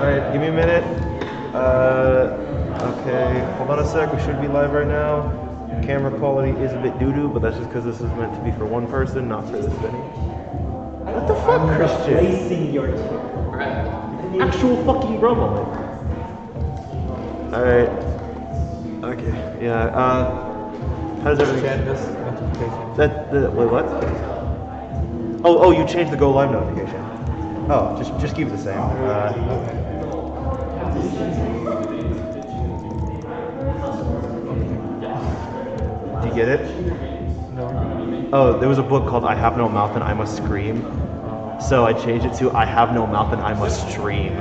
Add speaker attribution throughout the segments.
Speaker 1: Alright, give me a minute. Okay, hold on a sec. We should be live right now. Camera quality is a bit doo-doo, but that's just because this is meant to be for one person, not for this many. What the fuck, Christian?
Speaker 2: Placing your
Speaker 1: Actual fucking Brummel. Alright. Okay, yeah, how does everything...
Speaker 3: Send this notification.
Speaker 1: Wait, what? Oh, you changed the go live notification. Oh, just keep it the same. Do you get it?
Speaker 3: No.
Speaker 1: Oh, there was a book called I Have No Mouth and I Must Scream. So I changed it to I Have No Mouth and I Must Stream.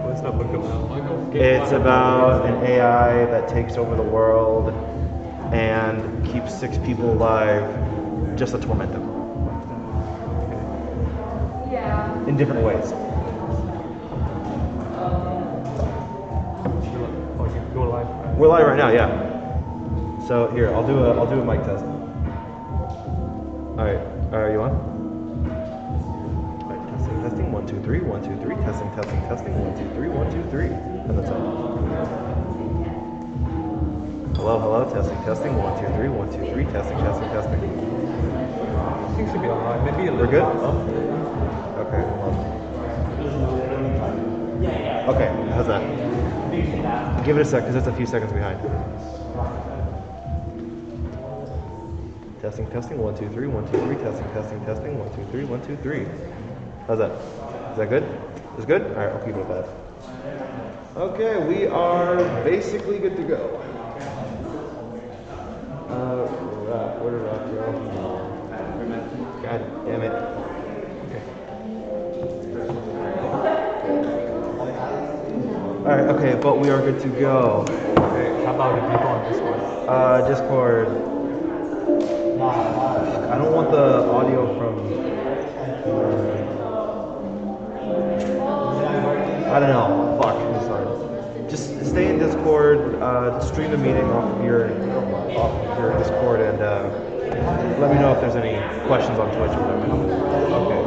Speaker 3: What's that book about?
Speaker 1: It's about an AI that takes over the world and keeps 6 people alive just to torment them.
Speaker 4: Yeah.
Speaker 1: In different ways.
Speaker 3: Oh, you go live.
Speaker 1: We're live right now, yeah. So here, I'll do a mic test. Alright, you on? Alright, testing, 1, 2, 3, 1, 2, 3, testing, 1, 2, 3, 1, 2, 3. And that's it. Hello, testing, 1, 2, 3, 1, 2, 3, testing.
Speaker 3: I think it should be online. Maybe a
Speaker 1: We're
Speaker 3: little
Speaker 1: good?
Speaker 3: up.
Speaker 1: Okay, hold on. Okay, how's that? Give it a sec, because it's a few seconds behind. Testing, 1, 2, 3, 1, 2, 3, testing, 1, 2, 3, 1, 2, 3. How's that? Is that good? Is good? Alright, I'll keep it at that. Okay, we are basically good to go. Where did Rock go? God damn it. Alright, okay, but we are good to go.
Speaker 3: Okay, how about the people on Discord?
Speaker 1: Discord. I don't want the audio from... I don't know. Fuck. I'm sorry. Just stay in Discord, stream the meeting off of your Discord, and let me know if there's any questions on Twitch or whatever.
Speaker 3: Okay.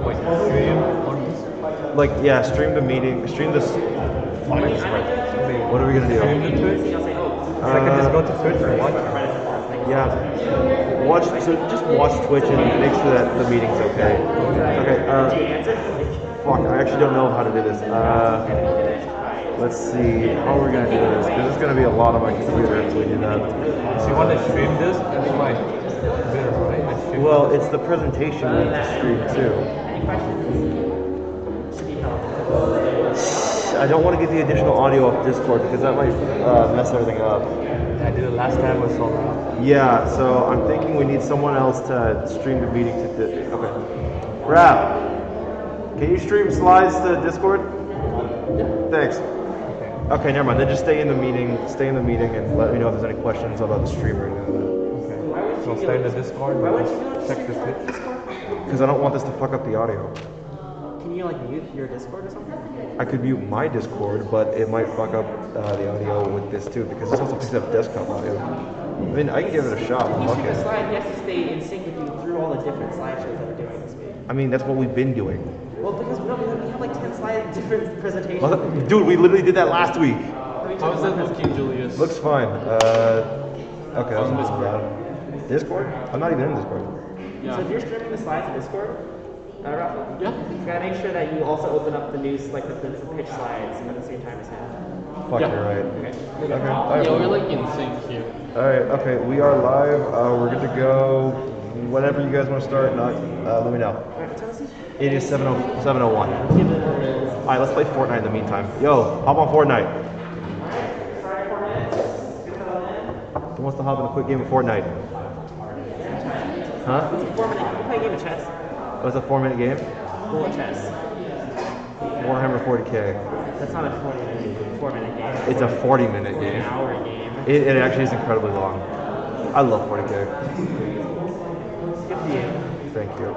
Speaker 3: Wait, stream on Discord?
Speaker 1: Like, yeah, stream the meeting, stream this... What are we gonna do?
Speaker 3: Stream to Twitch? So I can just go to Twitch and watch it.
Speaker 1: Yeah. So just watch Twitch and make sure that the meeting's okay. Okay, fuck, I actually don't know how to do this. Let's see, how are we gonna do this? Because it's gonna be a lot on my computer if we do that.
Speaker 3: So you want to stream this? I think my better, right? I stream
Speaker 1: Well, it's the presentation we need to stream too. I don't want to get the additional audio off Discord because that might mess everything up.
Speaker 3: I did it last time with Solar.
Speaker 1: Yeah, so I'm thinking we need someone else to stream the meeting to okay. Rap, can you stream slides to Discord? Thanks. Okay, never mind. Then just stay in the meeting, and let me know if there's any questions about the stream or anything like
Speaker 3: Okay. So I'll stay in the Discord. Check the Twitch.
Speaker 1: that. Because I don't want this to fuck up the audio.
Speaker 2: Can you like mute your Discord or something?
Speaker 1: I could mute my Discord, but it might fuck up the audio with this too, because this also picks up desktop audio. I mean, I can give it a shot. Fuck
Speaker 2: The
Speaker 1: it.
Speaker 2: slide has to stay in sync with you through all the different slideshows that we're doing this week.
Speaker 1: I mean, that's what we've been doing.
Speaker 2: Well, because we have like 10 slides, different presentations.
Speaker 1: Well, dude, we literally did that last week.
Speaker 5: How's that looking, Julius?
Speaker 1: Looks fine. Okay, that's not bad. Discord? I'm not even in Discord.
Speaker 2: So if you're streaming the slides to Discord, Rafa,
Speaker 5: Yeah.
Speaker 2: you gotta make sure that you also open up the news, like the pitch slides at the same time as him.
Speaker 1: Fuck,
Speaker 5: Yeah.
Speaker 1: you're right.
Speaker 2: Okay.
Speaker 1: Okay.
Speaker 5: Yeah, we're like in sync here.
Speaker 1: Alright, okay, we are live. We're good to go. Whenever you guys want to start, let me know. It is 7:01. Alright, let's play Fortnite in the meantime. Yo, hop on Fortnite. Who wants to hop in a quick game of Fortnite? Huh?
Speaker 2: It's a 4-minute. We play a game of chess.
Speaker 1: Oh, it's a 4-minute game?
Speaker 2: Bullet chess.
Speaker 1: Warhammer 40k.
Speaker 2: That's not a 4-minute game.
Speaker 1: It's a 40-minute game.
Speaker 2: An hour game.
Speaker 1: It actually is incredibly long. I love 40k.
Speaker 2: Good for you.
Speaker 1: Thank you.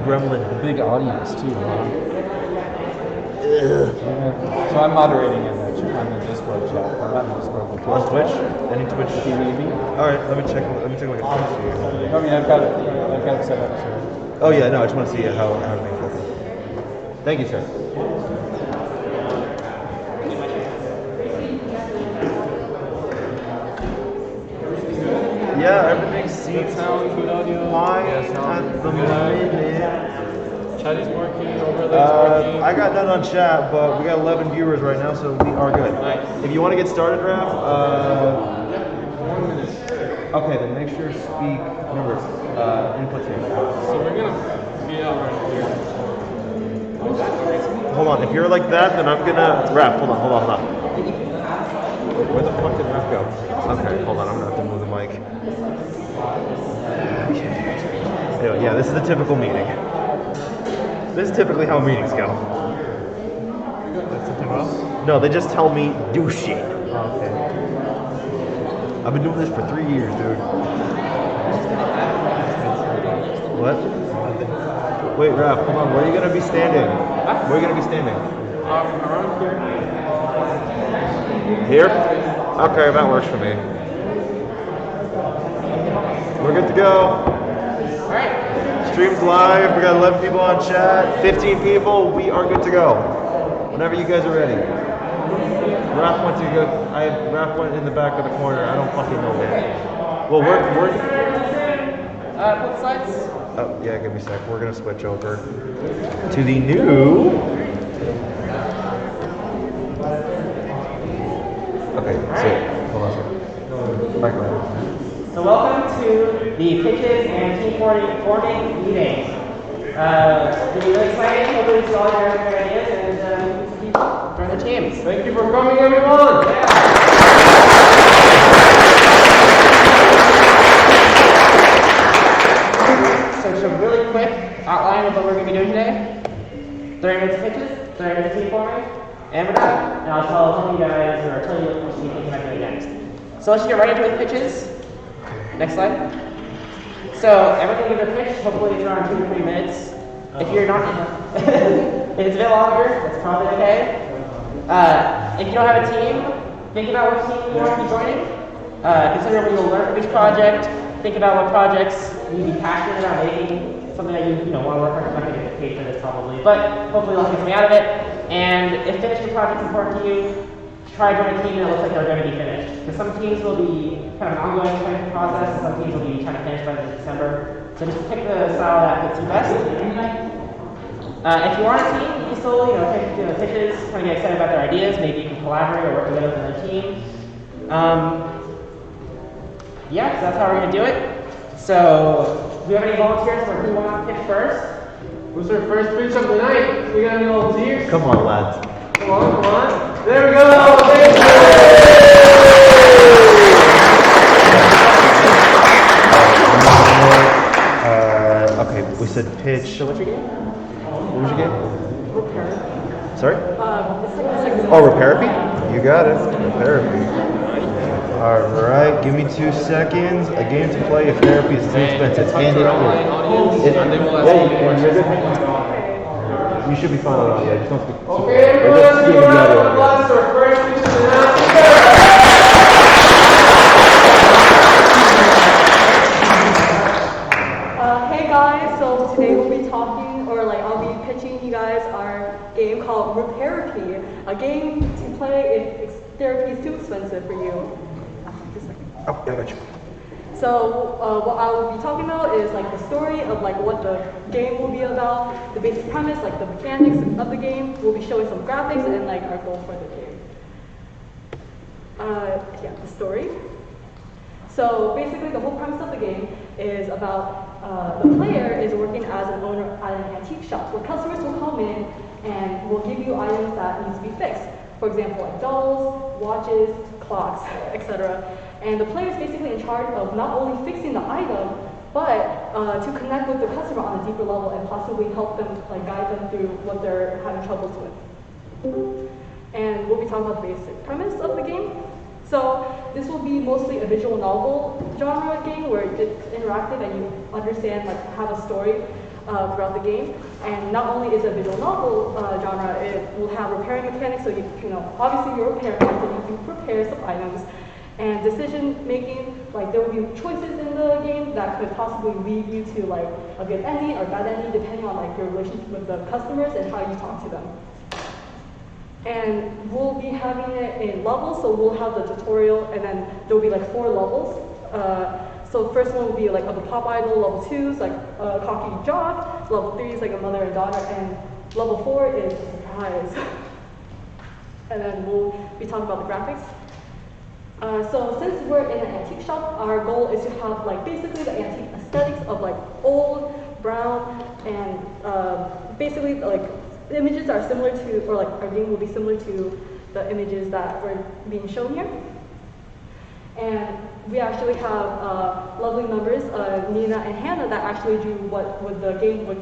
Speaker 1: Gremlin.
Speaker 3: Big audience too, huh? Yeah. So I'm moderating in the Discord chat. I'm not in Discord. But
Speaker 1: On Twitch? Any Twitch?
Speaker 3: TV.
Speaker 1: All right, let me check. Let me take a look at Twitch here.
Speaker 3: I mean, I've got it set up. So.
Speaker 1: Oh yeah, no, I just want to see how everything's working. Thank you, sir. Yeah, everything seems
Speaker 5: Sound, good audio.
Speaker 1: fine
Speaker 5: Yeah, sound.
Speaker 1: at the minute.
Speaker 5: Chat is working, overlay's working.
Speaker 1: I got none on chat, but we got 11 viewers right now, so we are good.
Speaker 5: Nice.
Speaker 1: If you want to get started, Raph, 1 minute. Okay, then make sure to speak. Remember, inputs here.
Speaker 5: So we're gonna be out right here.
Speaker 1: Hold on, if you're like that, then I'm gonna. Raph, hold on. Where the fuck did Raph go? Okay, hold on, I'm gonna have to move the mic. Anyway, yeah, this is a typical meeting. This is typically how meetings go. No, they just tell me, do shit.
Speaker 3: Okay.
Speaker 1: I've been doing this for 3 years, dude. What? Wait, Raph, hold on. Where are you gonna be standing? Where are you gonna be standing?
Speaker 5: Around
Speaker 1: Here?
Speaker 5: here.
Speaker 1: Okay, that works for me. We're good to go. Stream's live. We got 11 people on chat. 15 people. We are good to go. Whenever you guys are ready. Raph went to go. Raph went in the back of the corner. I don't fucking know, man. Well, we're
Speaker 2: Both sides.
Speaker 1: oh yeah, give me a sec. We're gonna switch over to the new. Okay, so hold on a second. Microphone.
Speaker 2: So welcome to the pitches and team forming meeting. It's really exciting. Hopefully, you all your ideas and keep join the teams.
Speaker 5: Thank you for coming, everyone.
Speaker 2: So just a really quick outline of what we're going to be doing today. 30 minutes of pitches, 30 minutes of team forming, and we're done. And I'll tell you guys, or tell you what you should be thinking about doing next. So let's get right into the pitches. Next slide. So everything give a pitch. Hopefully it's around 2 to 3 minutes. If you're not, if it's a bit longer, that's probably okay. If you don't have a team, think about what team you want to be joining. Consider what you'll learn from each project. Think about what projects you'd be passionate about making. Something that you want to work on. You're not going to get paid for this probably, but hopefully you'll get something out of it. And if finishing projects important to you, try to join a team that looks like they're going to be finished. Because some teams will be kind of an ongoing training process, and some teams will be trying to finish by December. So just pick the style that fits you best. If you are on a team, you can still take pitches, kind of get excited about their ideas. Maybe you can collaborate or work together with another team. Yeah, so that's how we're going to do it. So, do we have any volunteers for who wants to pitch first?
Speaker 5: Who's our first pitch of the night? We got any volunteers?
Speaker 1: Come on, lads.
Speaker 5: Come on. There we go. Thank you.
Speaker 1: Okay, we said pitch.
Speaker 2: So what's your game?
Speaker 1: What was your game?
Speaker 2: Repair.
Speaker 1: Sorry?
Speaker 2: It's like
Speaker 1: Oh, Repairapy? You got it. Repairapy. Alright, give me 2 seconds. A game to play if therapy is too expensive. And it is. You should be fine on audio. Just don't speak.
Speaker 5: Okay, everyone,
Speaker 1: Just give me the
Speaker 5: round of
Speaker 1: audio.
Speaker 5: applause for our first pitch of the night.
Speaker 4: Hey guys, so today we'll be talking, or I'll be pitching you guys our game called Repairapy, a game to play if therapy is too expensive for you. Just a second.
Speaker 1: Oh, yeah, I got you.
Speaker 4: So what I will be talking about is the story of what the game will be about, the basic premise, the mechanics of the game. We'll be showing some graphics and our goal for the game. Yeah, the story. So basically, the whole premise of the game is about the player is working as an owner at an antique shop where customers will come in and will give you items that need to be fixed. For example, like dolls, watches, clocks, etc. And the player is basically in charge of not only fixing the item, but to connect with the customer on a deeper level and possibly help them, like guide them through what they're having troubles with. And we'll be talking about the basic premise of the game. So this will be mostly a visual novel genre game where it's interactive and you understand, like, have a story throughout the game. And not only is it a visual novel genre, it will have repairing mechanics. So you know, obviously you're a repair man, so you can repair some items. And decision making, like there will be choices in the game that could possibly lead you to like a good ending or bad ending, depending on like your relationship with the customers and how you talk to them. And we'll be having it in levels, so we'll have the tutorial, and then there will be like 4 levels. So the first one will be like of a pop idol, level 2 is like a cocky jock, level 3 is like a mother and daughter, and level 4 is a surprise. And then we'll be talking about the graphics. So since we're in an antique shop, our goal is to have like basically the antique aesthetics of like old, brown, and basically like the images are similar to, or like our game will be similar to the images that were being shown here. And we actually have lovely members, Nina and Hannah, that actually drew what the game would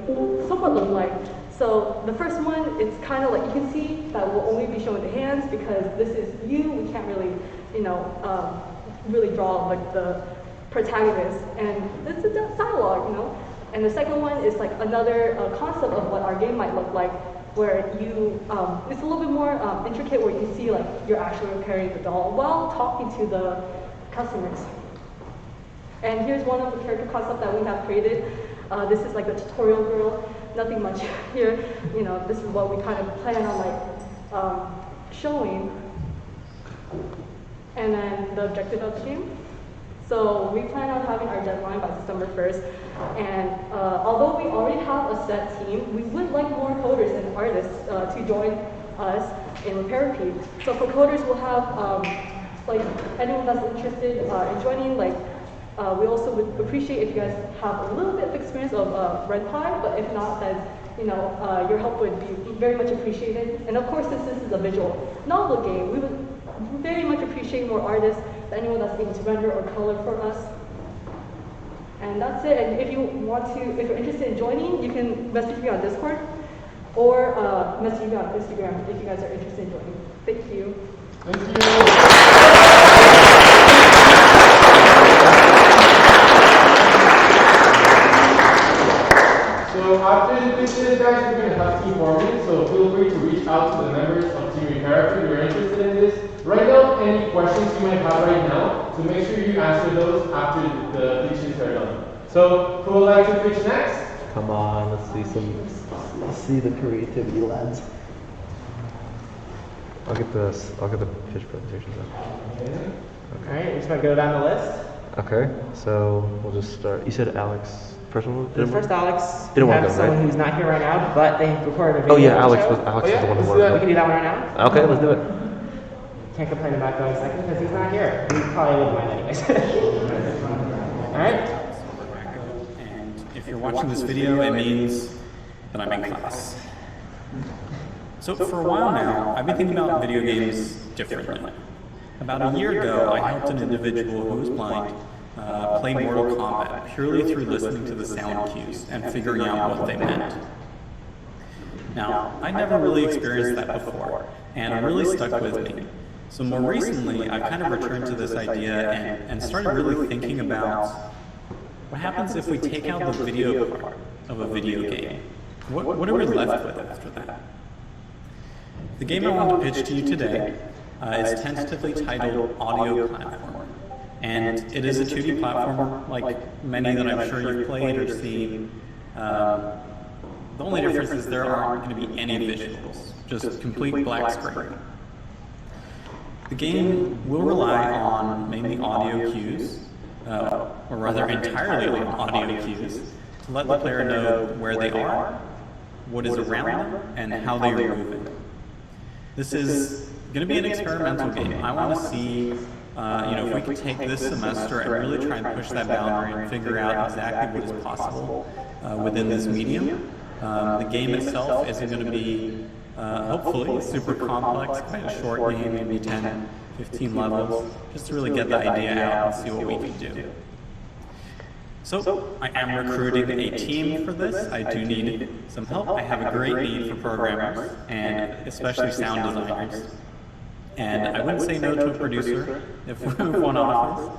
Speaker 4: somewhat look like. So the first one, it's kind of like, you can see that we'll only be showing the hands because this is you. We can't really, you know, really draw like the protagonist. And this is dialogue, you know. And the second one is like another concept of what our game might look like, where you, it's a little bit more intricate, where you see like you're actually repairing the doll while talking to the customers. And here's one of the character concepts that we have created. This is like the tutorial girl. Nothing much here. You know, this is what we kind of plan on like showing. And then the objective of the game. So we plan on having our deadline by December 1st. And although we already have a set team, we would like more coders and artists to join us in Repair Repeat. So for coders, we'll have like anyone that's interested in joining. Like we also would appreciate if you guys have a little bit of experience of Red Pie, but if not, then you know your help would be very much appreciated. And of course, since this is a visual novel game, we would very much appreciate more artists, anyone that's able to render or color for us. And that's it. And if you want to, if you're interested in joining, you can message me on Discord or message me on Instagram if you guys are interested in joining. Thank you.
Speaker 5: Thank you. So after the pitches, guys, we're going to have team forming, so feel free to reach out to the members of Team Repair if you're interested in this. Write down any questions you might have right now, so make sure you answer those after the pitches are done. So who would like to pitch next?
Speaker 6: Come on, let's see the creativity, lads.
Speaker 1: I'll get the pitch presentations up.
Speaker 2: Okay. All right, we're just gonna go down the list.
Speaker 1: Okay, so we'll just start. You said Alex. First one?
Speaker 2: So first, Alex.
Speaker 1: Didn't
Speaker 2: we
Speaker 1: want
Speaker 2: have
Speaker 1: to go,
Speaker 2: someone
Speaker 1: right?
Speaker 2: who's not here right now, but they recorded a video.
Speaker 1: Oh yeah, Alex
Speaker 2: show.
Speaker 1: was the one who
Speaker 2: We
Speaker 1: wanted.
Speaker 2: can do that one right now.
Speaker 1: Okay, let's do it.
Speaker 2: Can't complain about going second because he's not here. We probably wouldn't mind anyways. All right.
Speaker 7: And if you're watching this video, it means that I'm in class. So for a while now, I've been thinking about video games differently. About a year ago, I helped an individual who was blind play Mortal Kombat purely through listening to the sound cues and figuring out what they meant. Now, I'd never really experienced that before, and it really stuck with me. So more recently, I've kind of returned to this idea and started really thinking about what happens if we take out the video part of a video game. What are we left with after that? The game I want to pitch to you today is tentatively titled Audio Platform. And it is a 2D platform like many that I'm sure you've played or seen. The only difference is there aren't going to be any visuals, just complete black screen. The game will rely on mainly audio cues, or rather entirely on audio cues, to let the player know where they are, what is around them, and how they are moving. This is going to be an experimental game. I want to see, if we could take this semester and really try and push that boundary and figure out exactly what is possible within this medium. The game itself isn't going to be, hopefully, super complex, quite a short game, maybe 10, 15 levels, just to really get the idea out and see what we can do. So, I am recruiting a team for this. I do need some help. I have a great need for programmers, and especially sound designers. And I wouldn't say no to a producer if one offers.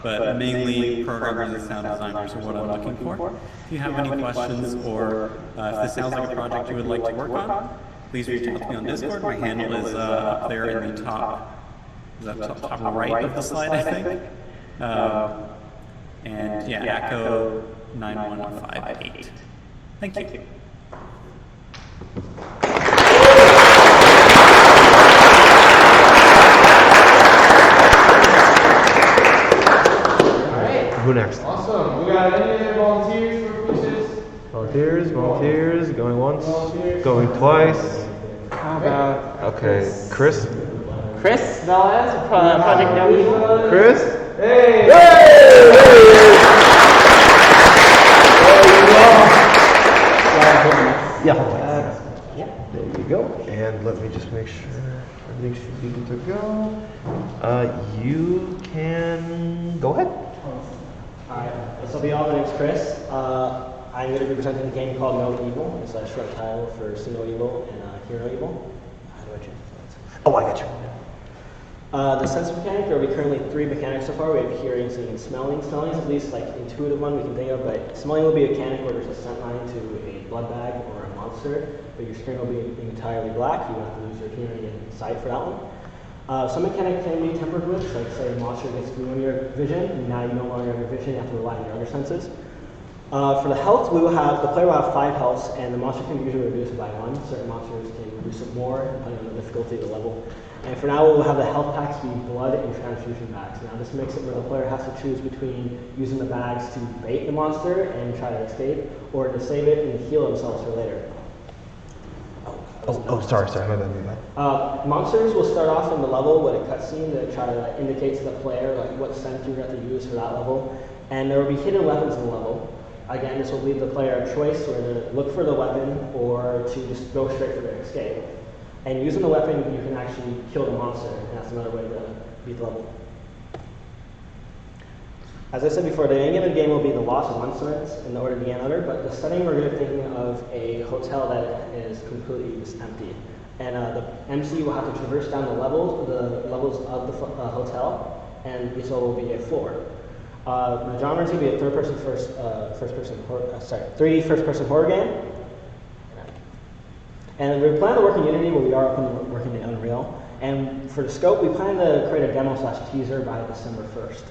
Speaker 7: But mainly programmers and sound designers are what I'm looking for. If you have any questions or if this sounds like a project you would like to work on, please reach out to me on Discord. My handle is up there in the top right of the slide, I think. And yeah, Echo 9158. Thank you.
Speaker 1: Who next?
Speaker 5: Awesome. We got any other volunteers for quizzes?
Speaker 1: Volunteers, going once, going twice.
Speaker 2: How about
Speaker 1: Okay, Chris?
Speaker 2: Chris Velez, Project No Evil?
Speaker 1: Chris?
Speaker 5: Hey!
Speaker 1: Yeah. There you go. And let me just make sure everything should be good to go. You can go ahead.
Speaker 8: Alright, so my name's Chris. I'm going to be presenting a game called No Evil. It's a short title for See No Evil and Hear No Evil. How do I change that?
Speaker 1: Oh, I got you.
Speaker 8: The sense mechanic, there will be currently 3 mechanics so far. We have hearing, seeing, and smelling. Smelling is at least like intuitive one we can think of, but smelling will be a mechanic where there's a scent line to a blood bag or a monster, but your screen will be entirely black. You won't have to lose your hearing and sight for that one. Some mechanic can be tempered with, like say a monster gets through on your vision, and now you no longer have your vision, you have to rely on your other senses. For the health, the player will have 5 healths, and the monster can be usually reduced by 1. Certain monsters can reduce it more, depending on the difficulty of the level. And for now, we'll have the health packs be blood and transfusion bags. Now this makes it where the player has to choose between using the bags to bait the monster and try to escape, or to save it and heal themselves for later.
Speaker 1: Sorry, my bad.
Speaker 8: Monsters will start off in the level with a cutscene that try to indicate to the player what scent you have to use for that level. And there will be hidden weapons in the level. Again, this will leave the player a choice whether to look for the weapon or to just go straight for their escape. And using the weapon, you can actually kill the monster, and that's another way to beat the level. As I said before, the end of the game will be the loss of one sentence in order to gain another, but the setting we're going to be thinking of a hotel that is completely just empty. And the MC will have to traverse down the levels of the hotel, and each level will be a floor. The genre is going to be a 3D first-person horror game. And we plan to work in Unity, but we are working in Unreal. And for the scope, we plan to create a demo/teaser by December 1st.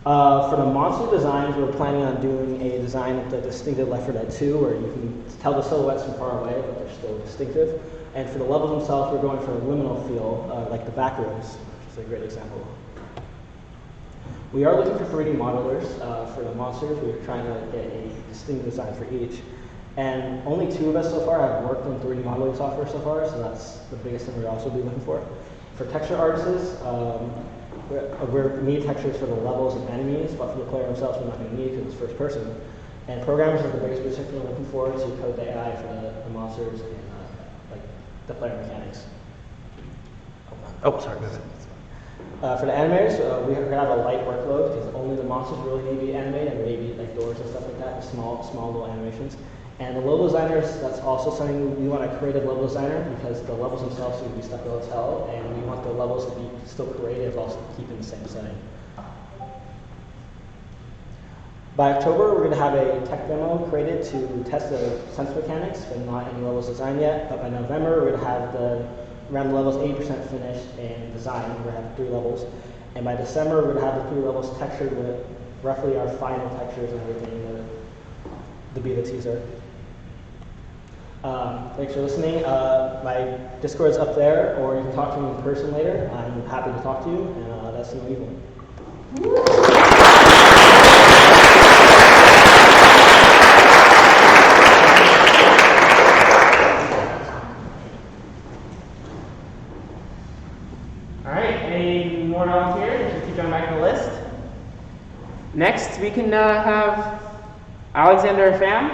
Speaker 8: For the monster designs, we're planning on doing a design of the distinctive Left 4 Dead 2, where you can tell the silhouettes from far away, but they're still distinctive. And for the levels themselves, we're going for a liminal feel, like the back rooms, which is a great example. We are looking for 3D modelers for the monsters. We're trying to get a distinct design for each. And only 2 of us so far have worked on 3D modeling software so far, so that's the biggest thing we'll also be looking for. For texture artists, we need textures for the levels and enemies, but for the player themselves, we're not going to need because it's first person. And programmers are the biggest position we're looking for to code the AI for the monsters and like the player mechanics.
Speaker 1: Sorry,
Speaker 8: For the animators, we're going to have a light workload because only the monsters really need to be animated, and maybe like doors and stuff like that, small little animations. And the level designers, that's also something we want a creative level designer because the levels themselves will be stuck in a hotel, and we want the levels to be still creative, also keep in the same setting. By October, we're going to have a tech demo created to test the sense mechanics, but not any levels designed yet. But by November, we're going to have around the levels 80% finished and designed. We're going to have 3 levels. And by December, we're going to have the 3 levels textured with roughly our final textures and everything to be the teaser. Thanks for listening. My Discord is up there, or you can talk to me in person later. I'm happy to talk to you, and that's No Evil.
Speaker 2: more volunteers. Just keep going back to the list. Next, we can have Alexander Pham.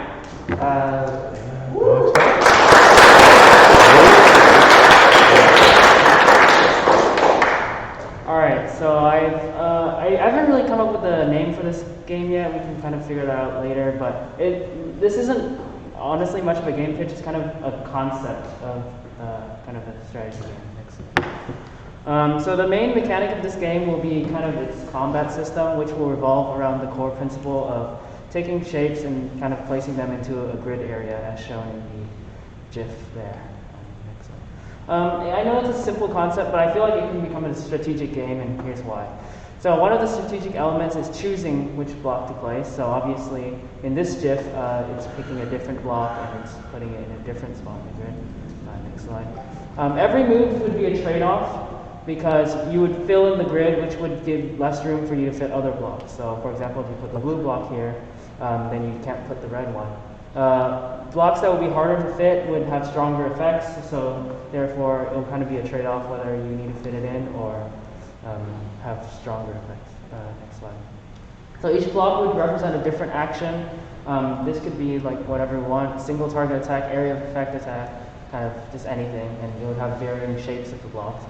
Speaker 2: Alright, so I haven't really come up with a name for this game yet. We can kind of figure that out later, but this isn't honestly much of a game pitch. It's kind of a concept of kind of a strategy game. So the main mechanic of this game will be kind of its combat system, which will revolve around the core principle of taking shapes and kind of placing them into a grid area as shown in the GIF there. I know it's a simple concept, but I feel like it can become a strategic game, and here's why. So one of the strategic elements is choosing which block to place. So obviously, in this GIF, it's picking a different block and it's putting it in a different spot in the grid. Next slide. Every move would be a trade-off because you would fill in the grid, which would give less room for you to fit other blocks. So for example, if you put the blue block here, then you can't put the red one. Blocks that would be harder to fit would have stronger effects, so therefore it will kind of be a trade-off whether you need to fit it in or have stronger effects. Next slide. So each block would represent a different action. This could be like whatever you want, single target attack, area of effect attack, kind of just anything, and you would have varying shapes of the blocks.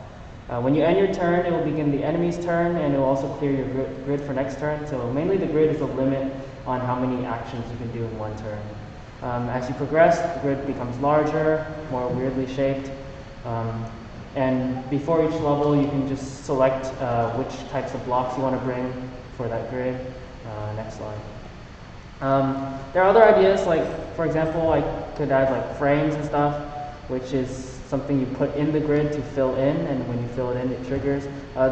Speaker 2: When you end your turn, it will begin the enemy's turn, and it will also clear your grid for next turn. So mainly the grid is a limit on how many actions you can do in one turn. As you progress, the grid becomes larger, more weirdly shaped, and before each level you can just select which types of blocks you want to bring for that grid. Next slide. There are other ideas, like for example, I could add like frames and stuff, which is something you put in the grid to fill in, and when you fill it in, it triggers.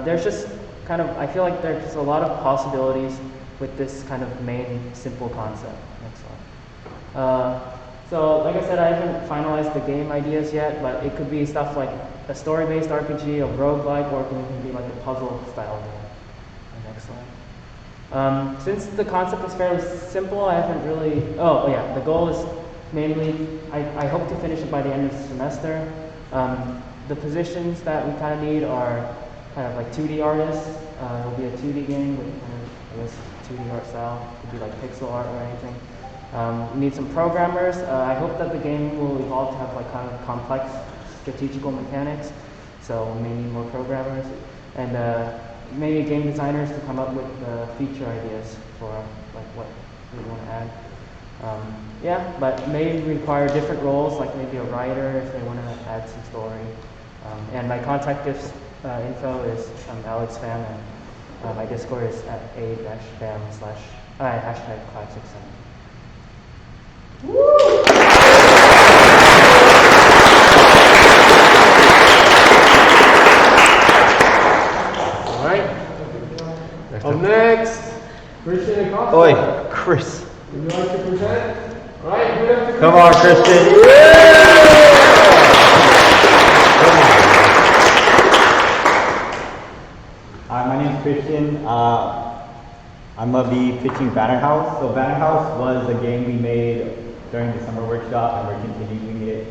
Speaker 2: There's just kind of, I feel like there's just a lot of possibilities with this kind of main simple concept. Next slide. So like I said, I haven't finalized the game ideas yet, but it could be stuff like a story-based RPG, a roguelike, or it can be like a puzzle-style game. Next slide. Since the concept is fairly simple, I haven't really... Oh yeah, the goal is mainly, I hope to finish it by the end of the semester. The positions that we kind of need are kind of like 2D artists. It'll be a 2D game with kind of, I guess, 2D art style. It could be like pixel art or anything. We need some programmers. I hope that the game will evolve to have like kind of complex strategical mechanics. So we may need more programmers and maybe game designers to come up with feature ideas for like what we want to add. Yeah, but may require different roles, like maybe a writer if they want to add some story. And my contact info is Alex Pham, and my Discord is at a-pham / #567.
Speaker 5: Alright. Up next, Christian and Costa.
Speaker 1: Oi, Chris.
Speaker 5: Would you like to present? Alright, good afternoon.
Speaker 1: Come on, Christian.
Speaker 9: Hi, my name is Christian. I'm going to be pitching Banner House. So Banner House was a game we made during the summer workshop, and we're continuing it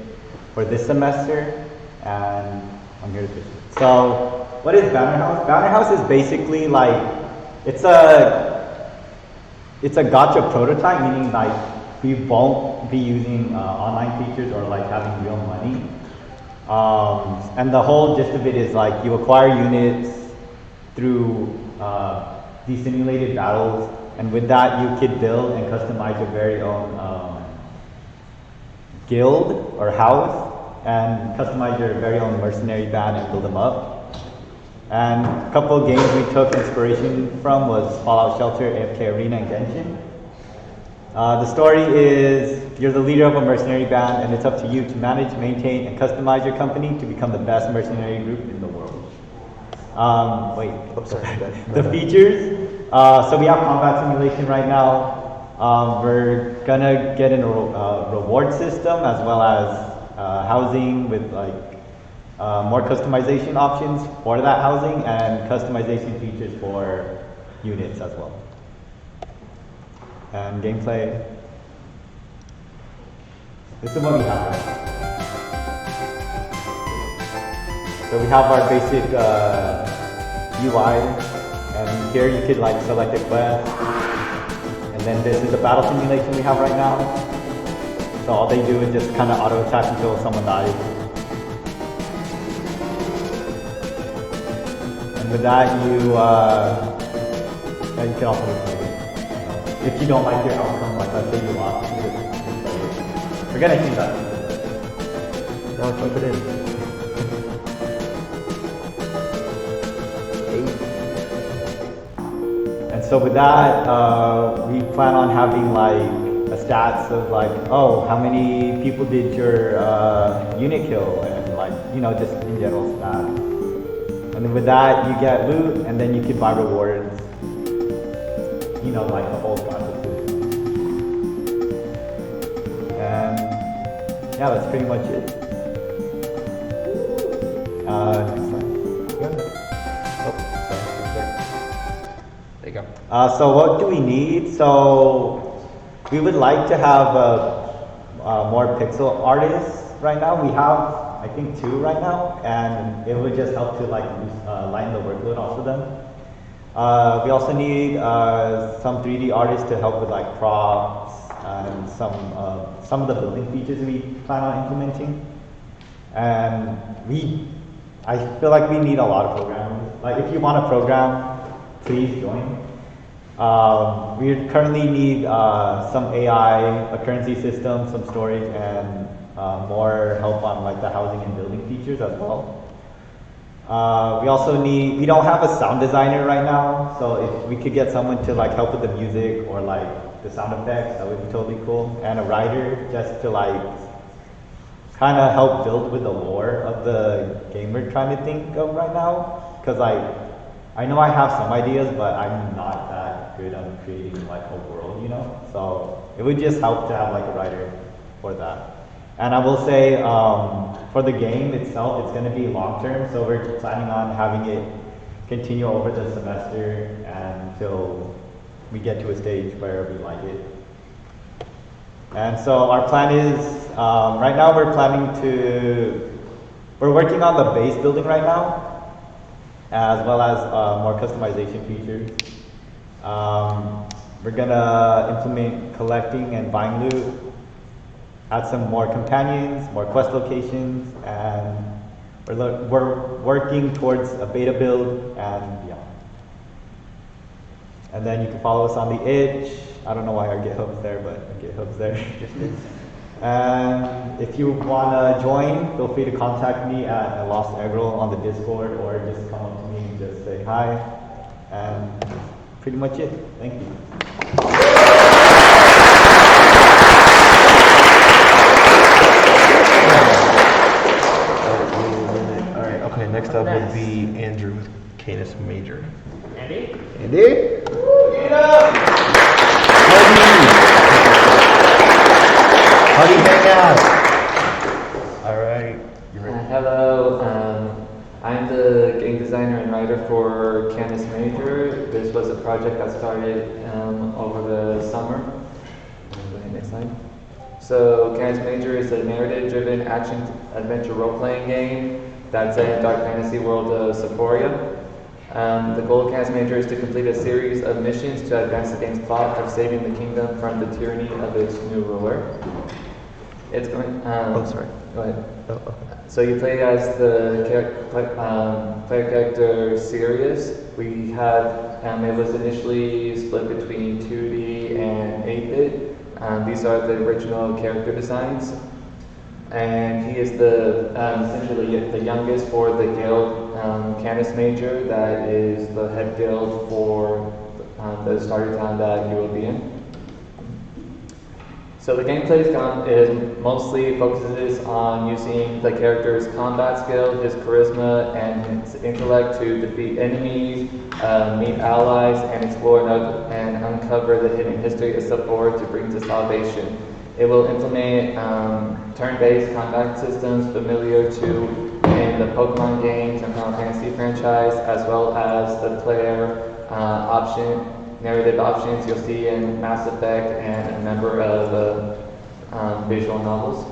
Speaker 9: for this semester, and I'm here to pitch it. So what is Banner House? Banner House is basically like, it's a gotcha prototype, meaning like we won't be using online features or like having real money. And the whole gist of it is like you acquire units through these simulated battles, and with that you could build and customize your very own guild or house, and customize your very own mercenary band and build them up. And a couple of games we took inspiration from was Fallout Shelter, AFK Arena, and Genshin. The story is you're the leader of a mercenary band, and it's up to you to manage, maintain, and customize your company to become the best mercenary group in the world. The features. So we have combat simulation right now. We're gonna get in a reward system as well as housing with like more customization options for that housing and customization features for units as well. And gameplay. This is what we have. So we have our basic UI, and here you could like select a quest, and then this is the battle simulation we have right now. So all they do is just kind of auto attack until someone dies. And with that, you can also replay it. If you don't like your outcome, like let's say you lost, you can just replay it. We're gonna keep that.
Speaker 6: No, keep it in.
Speaker 9: And so with that, we plan on having like a stats of like, oh, how many people did your unit kill, and like, you know, just in general stats. And then with that, you get loot, and then you can buy rewards. You know, like the whole process. And yeah, that's pretty much it. Next slide. Good.
Speaker 3: There you go.
Speaker 9: So what do we need? So we would like to have more pixel artists right now. We have, I think, 2 right now, and it would just help to like lighten the workload off of them. We also need some 3D artists to help with like props and some of the building features we plan on implementing. And I feel like we need a lot of programmers. Like if you want to program, please join. We currently need some AI, a currency system, some storage, and more help on like the housing and building features as well. We don't have a sound designer right now, so if we could get someone to like help with the music or like the sound effects, that would be totally cool. And a writer just to like kind of help build with the lore of the game we're trying to think of right now. Because I know I have some ideas, but I'm not that good on creating like a world, you know? So it would just help to have like a writer for that. And I will say, for the game itself, it's going to be long-term, so we're planning on having it continue over the semester until we get to a stage where we like it. And so our plan is, right now we're working on the base building right now, as well as more customization features. We're going to implement collecting and buying loot, add some more companions, more quest locations, and we're working towards a beta build and beyond. And then you can follow us on the itch. I don't know why our GitHub's there, but our GitHub's there. And if you want to join, feel free to contact me at Lost Eggroll on the Discord, or just come up to me and just say hi. And that's pretty much it. Thank you.
Speaker 6: Okay, next up would be Andrew with Canis Major.
Speaker 2: Andy?
Speaker 6: Andy? How do you hang out? All right.
Speaker 10: Hello, I'm the game designer and writer for Canis Major. This was a project that started over the summer. Next slide. So Canis Major is a narrative-driven action-adventure role-playing game that's set in dark fantasy world of Sephoria. The goal of Canis Major is to complete a series of missions to advance the game's plot of saving the kingdom from the tyranny of its new ruler. It's going.
Speaker 6: Sorry.
Speaker 10: Go ahead.
Speaker 6: Oh, okay.
Speaker 10: So you play as the player character Sirius. We had it was initially split between 2D and 8-bit. These are the original character designs. And he is essentially the youngest for the guild, Canis Major, that is the head guild for the starter town that you will be in. So the gameplay is mostly focuses on using the character's combat skill, his charisma, and his intellect to defeat enemies, meet allies, and explore and uncover the hidden history of Sephora to bring to salvation. It will implement turn-based combat systems familiar to in the Pokemon games and Final Fantasy franchise, as well as the player narrative options you'll see in Mass Effect and a number of visual novels.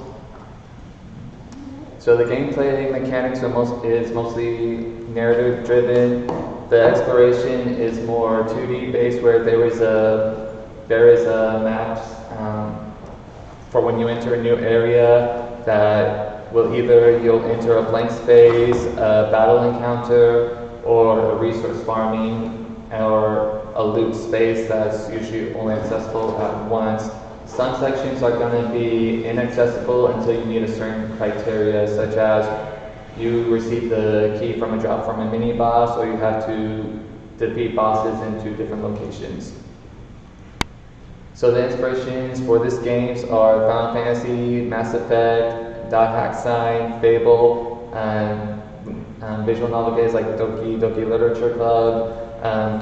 Speaker 10: So the gameplay mechanics is mostly narrative driven. The exploration is more 2D based, where there is a map for when you enter a new area that will either you'll enter a blank space, a battle encounter, or a resource farming, or a loot space that's usually only accessible at once. Some sections are going to be inaccessible until you meet a certain criteria, such as you receive the key from a drop from a mini boss, or you have to defeat bosses in 2 different locations. So the inspirations for this games are Final Fantasy, Mass Effect, Dot Hack Sign, Fable, and visual novel games like Doki Doki Literature Club.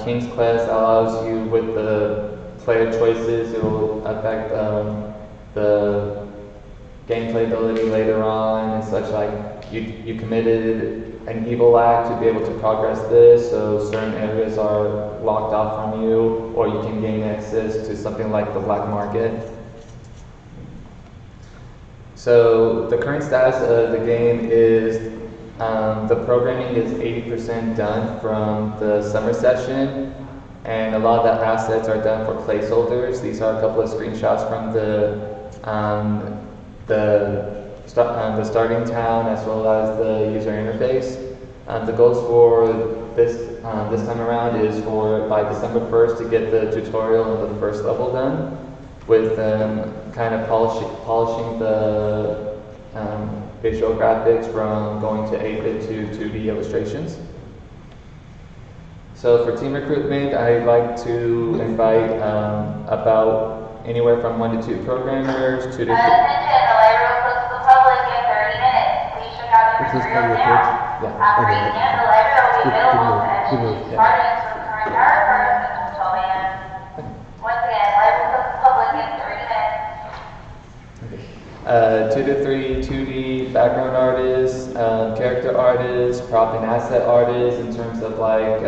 Speaker 10: King's Quest allows you, with the player choices, it will affect the gameplay ability later on and such. Like you committed an evil act to be able to progress this, so certain areas are locked off from you, or you can gain access to something like the black market. So the current status of the game is the programming is 80% done from the summer session, and a lot of the assets are done for placeholders. These are a couple of screenshots from the starting town as well as the user interface. The goals for this time around is for by December 1st to get the tutorial and the first level done, with kind of polishing the visual graphics from going to 8-bit to 2D illustrations. So for team recruitment, I'd like to invite about anywhere from 1 to 2 programmers, 2 to 3.
Speaker 11: Attention, the library will close to the public in 30 minutes. Please check out your materials now.
Speaker 10: Yeah.
Speaker 11: After 8 p.m., the library will be available to admission departments for the current hour first until 12 a.m. Once again, library will close to the public in 30 minutes.
Speaker 10: 2 to 3 2D background artists, character artists, prop and asset artists in terms of like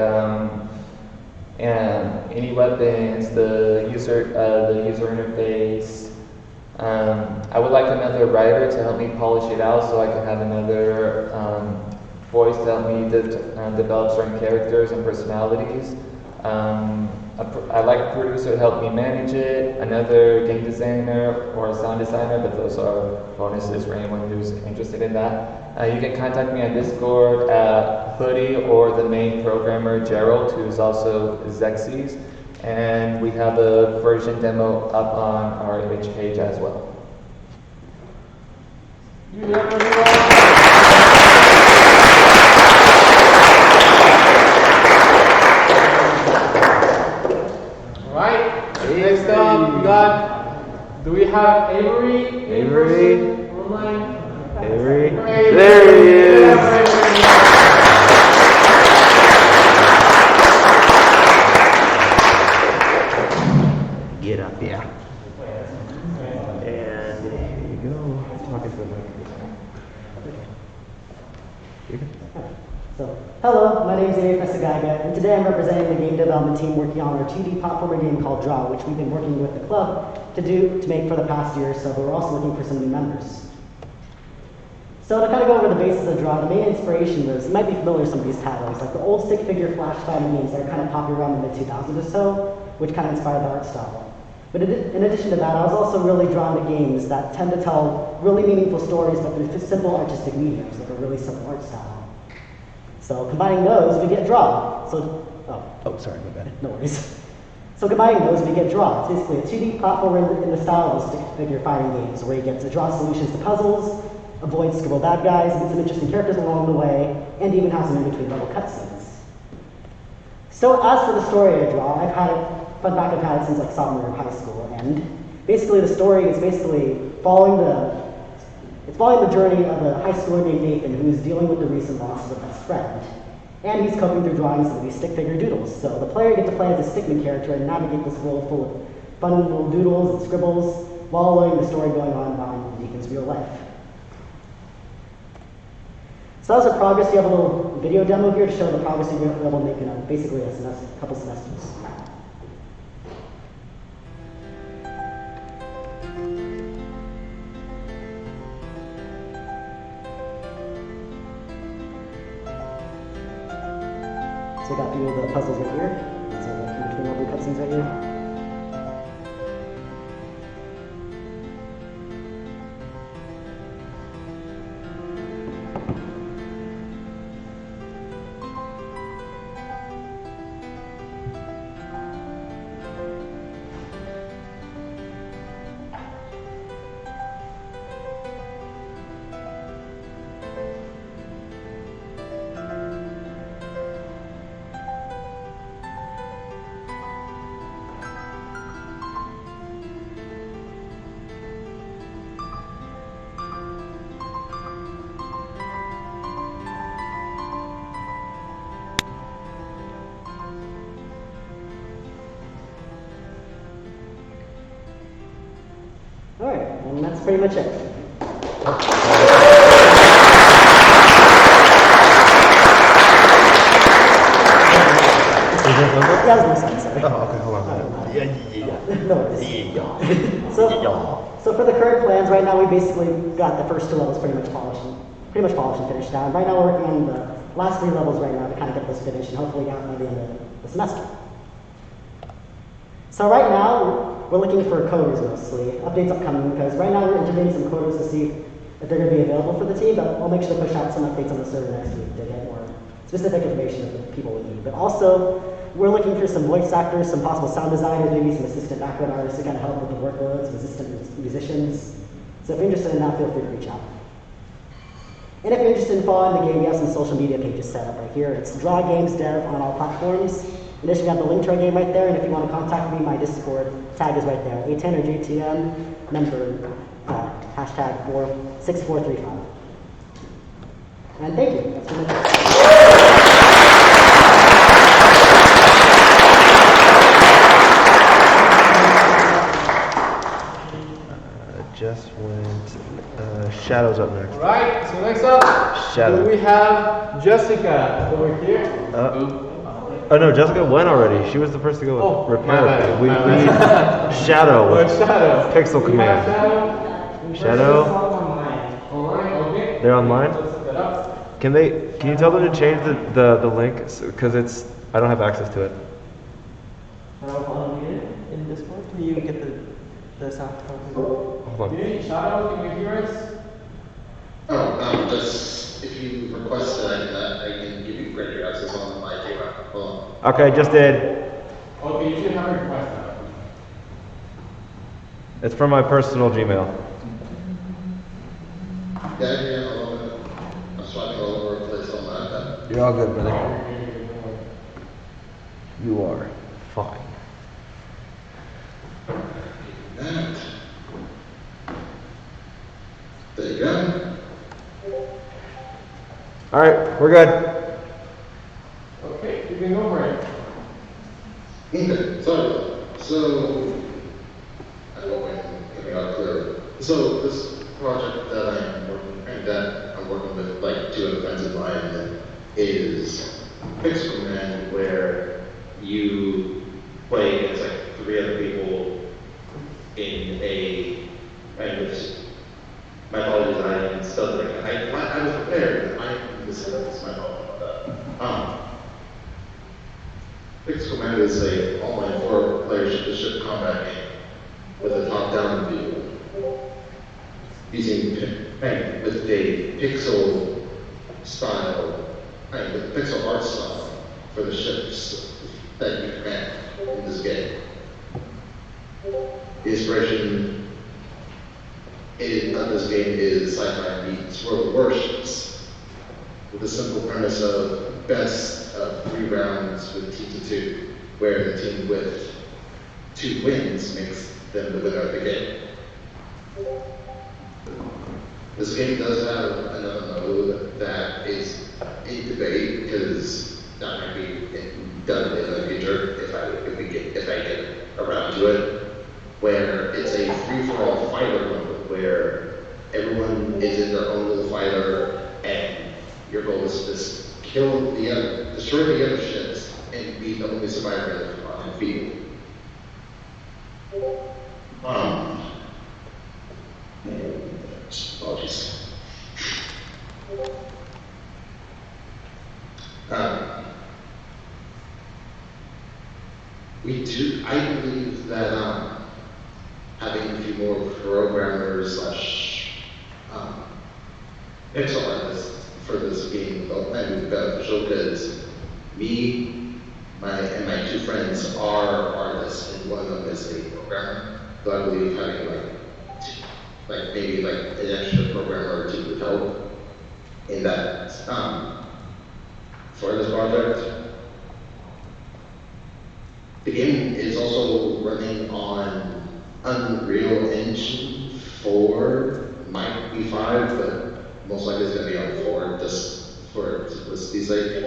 Speaker 10: any weapons, the user interface. I would like another writer to help me polish it out, so I can have another voice to help me develop certain characters and personalities. I'd like a producer to help me manage it, another game designer or a sound designer, but those are bonuses for anyone who's interested in that. You can contact me on Discord at Hoodie or the main programmer Gerald, who's also Zexies, and we have a version demo up on our image page as well.
Speaker 5: Next up, we got, do we have Avery?
Speaker 1: Avery?
Speaker 5: Online?
Speaker 1: Avery?
Speaker 5: Great.
Speaker 1: There he is! Get up, yeah. And here you go. Talking to the mic.
Speaker 12: So, hello, my name is Avery Fesagaga, and today I'm representing the game development team working on our 2D platformer game called Draw, which we've been working with the club to make for the past year or so, but we're also looking for some new members. So to kind of go over the basis of Draw, the main inspiration was, you might be familiar with some of these titles, like the old stick figure flash fighting games that are kind of popular around the mid-2000s or so, which kind of inspired the art style. But in addition to that, I was also really drawn to games that tend to tell really meaningful stories, but through simple artistic mediums, like a really simple art style. So combining those, we get Draw. So,
Speaker 1: sorry, my bad.
Speaker 12: no worries. So combining those, we get Draw. It's basically a 2D platformer in the style of stick figure fighting games, where you get to draw solutions to puzzles, avoid scribble bad guys, meet some interesting characters along the way, and even have some in-between level cutscenes. So as for the story of Draw, I've had it since like sophomore year of high school, and basically the story is following the journey of a high schooler named Nathan who is dealing with the recent loss of a best friend. And he's coping through drawing some of these stick figure doodles. So the player gets to play as a stickman character and navigate this world full of fun little doodles and scribbles while learning the story going on in Nathan's real life. So as a progress, you have a little video demo here to show the progress you'll be able to make in basically a couple semesters. So I got a few of the puzzles right here. So like in between all the cutscenes right here. Alright, and that's pretty much it. Yeah, I was gonna say, sorry.
Speaker 6: Oh, okay, hold on. Yeah.
Speaker 12: No worries. So for the current plans, right now we basically got the first 2 levels pretty much polished and finished down. Right now we're working on the last 3 levels right now to kind of get this finished and hopefully out by the end of the semester. So right now we're looking for coders mostly. Updates upcoming because right now we're interviewing some coders to see if they're going to be available for the team, but we'll make sure to push out some updates on the server next week to get more specific information of the people we need. But also, we're looking for some voice actors, some possible sound designers, maybe some assistant background artists to kind of help with the workloads, some assistant musicians. So if you're interested in that, feel free to reach out. And if you're interested in following the game, we have some social media pages set up right here. It's Draw Games Dev on all platforms. In addition, we have the link to our game right there, and if you want to contact me, my Discord tag is right there. A10 or JTM, number, hashtag 6435. And thank you. That's pretty much it.
Speaker 6: Just went. Shadow's up next.
Speaker 5: Alright, so next up,
Speaker 6: Shadow.
Speaker 5: we have Jessica over here.
Speaker 6: Oh no, Jessica went already. She was the first to go
Speaker 5: Oh,
Speaker 6: repair.
Speaker 5: my bad,
Speaker 6: We
Speaker 5: my
Speaker 6: need
Speaker 5: bad.
Speaker 6: Shadow.
Speaker 5: Where's Shadow?
Speaker 6: Pixel
Speaker 5: We have
Speaker 6: command.
Speaker 5: Shadow.
Speaker 6: Shadow.
Speaker 5: Online, okay.
Speaker 6: They're online.
Speaker 5: Let's set that up.
Speaker 6: Can you tell them to change the link because I don't have access to it.
Speaker 2: In Discord, can you get the sound?
Speaker 6: Hold on.
Speaker 5: Shadow, can you hear us?
Speaker 13: Just if you request it, I can give you greater access on my camera.
Speaker 6: Okay, just did.
Speaker 5: Okay, you should have a request now.
Speaker 6: It's from my personal Gmail.
Speaker 13: Yeah, I'm swiping all over the place on that.
Speaker 6: You're all good, brother. You are fine.
Speaker 13: That. There you go.
Speaker 6: All right, we're good.
Speaker 5: Okay, you can go for it.
Speaker 13: Okay, so I hope I'm coming out clear. So this project that I'm working with, like to an offensive line, is Pixel Command, where you play against like 3 other people in a my apologies, I still think I was prepared. This is my fault about that. Pixel Command is a online 4-player ship-to-ship combat game with a top-down view, using with a pixel style, with pixel art style for the ships that you command in this game. The inspiration of this game is sci-fi meets World of Warships, with the simple premise of best of 3 rounds with team to 2, where the team with 2 wins makes them the winner of the game. This game does have another mode that is in debate because that might be done in the future if I get around to it, where it's a free-for-all fighter mode where everyone is in their own little fighter and your goal is to just destroy the other ships and be the only survivor on the field. Apologies. We do. I believe that having a few more programmers slash pixel artists for this game might be beneficial because me, and my two friends are artists, and one of them is a programmer. So I believe having maybe an extra programmer or two would help in that for this project. The game is also running on Unreal Engine 4, might be 5, but most likely it's going to be on 4 just for simplicity's sake.